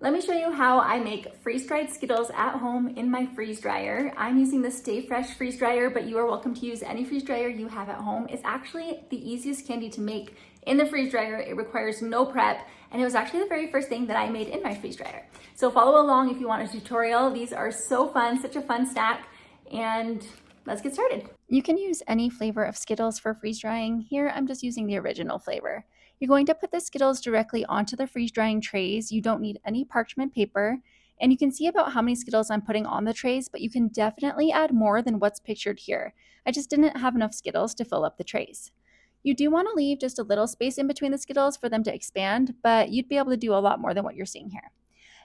Let me show you how I make freeze-dried Skittles at home in my freeze dryer. I'm using the Stay Fresh freeze dryer, but you are welcome to use any freeze dryer you have at home. It's actually the easiest candy to make in the freeze dryer. It requires no prep, and it was actually the very first thing that I made in my freeze dryer. So follow along if you want a tutorial. These are so fun, such a fun snack, and let's get started. You can use any flavor of Skittles for freeze drying. Here, I'm just using the original flavor. You're going to put the Skittles directly onto the freeze drying trays. You don't need any parchment paper. And you can see about how many Skittles I'm putting on the trays, but you can definitely add more than what's pictured here. I just didn't have enough Skittles to fill up the trays. You do want to leave just a little space in between the Skittles for them to expand, but you'd be able to do a lot more than what you're seeing here.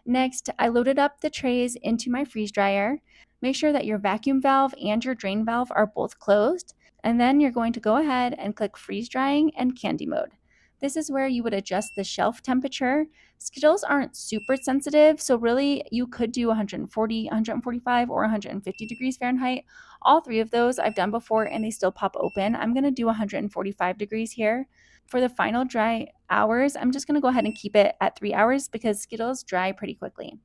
Next, I loaded up the trays into my freeze dryer. Make sure that your vacuum valve and your drain valve are both closed, and then you're going to go ahead and click freeze drying and candy mode. This is where you would adjust the shelf temperature. Skittles aren't super sensitive, so really you could do 140, 145, or 150 degrees Fahrenheit. All three of those I've done before and they still pop open. I'm going to do 145 degrees here. For the final dry hours, I'm just going to go ahead and keep it at 3 hours because Skittles dry pretty quickly.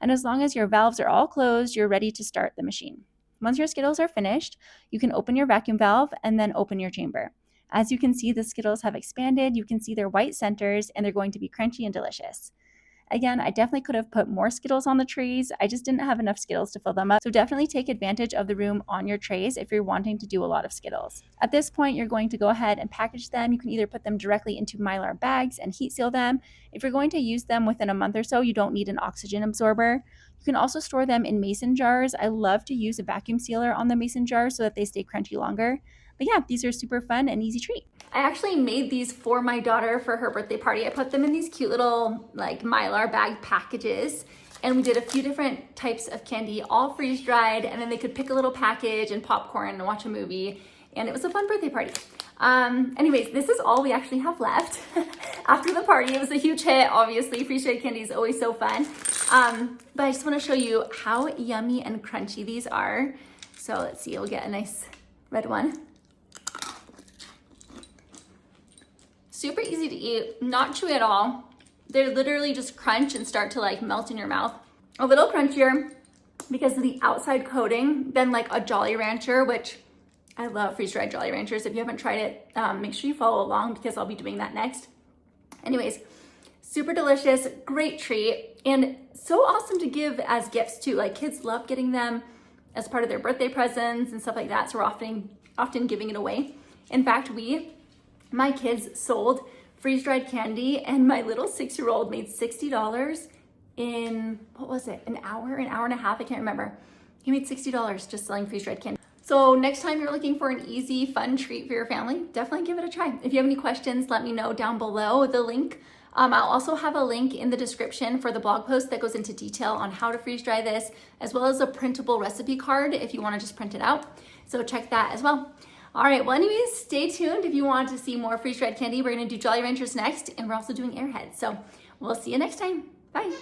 And as long as your valves are all closed, you're ready to start the machine. Once your Skittles are finished, you can open your vacuum valve and then open your chamber. As you can see, the Skittles have expanded. You can see their white centers and they're going to be crunchy and delicious. Again, I definitely could have put more Skittles on the trays. I just didn't have enough Skittles to fill them up. So definitely take advantage of the room on your trays if you're wanting to do a lot of Skittles. At this point, you're going to go ahead and package them. You can either put them directly into Mylar bags and heat seal them. If you're going to use them within a month or so, you don't need an oxygen absorber. You can also store them in mason jars. I love to use a vacuum sealer on the mason jars so that they stay crunchy longer. But yeah, these are super fun and easy treat. I actually made these for my daughter for her birthday party. I put them in these cute little like Mylar bag packages, and we did a few different types of candy, all freeze dried, and then they could pick a little package and popcorn and watch a movie, and it was a fun birthday party. Anyways, this is all we actually have left after the party. It was a huge hit, obviously. Freeze dried candy is always so fun. But I just want to show you how yummy and crunchy these are. So let's see, we'll get a nice red one. Super easy to eat, not chewy at all. They literally just crunch and start to like melt in your mouth. A little crunchier because of the outside coating than like a Jolly Rancher, which I love freeze-dried Jolly Ranchers. If you haven't tried it, make sure you follow along because I'll be doing that next. Anyways, super delicious, great treat, and so awesome to give as gifts too. Like kids love getting them as part of their birthday presents and stuff like that, so we're often giving it away. In fact, my kids sold freeze-dried candy, and my little 6-year-old made $60 in, what was it, an hour and a half? I can't remember. He made $60 just selling freeze-dried candy. So next time you're looking for an easy, fun treat for your family, definitely give it a try. If you have any questions, let me know down below. The link, I'll also have a link in the description for the blog post that goes into detail on how to freeze dry this, as well as a printable recipe card if you want to just print it out. So check that as well. All right, well anyways, stay tuned if you want to see more freeze-dried candy. We're gonna do Jolly Ranchers next, and we're also doing Airheads. So we'll see you next time. Bye.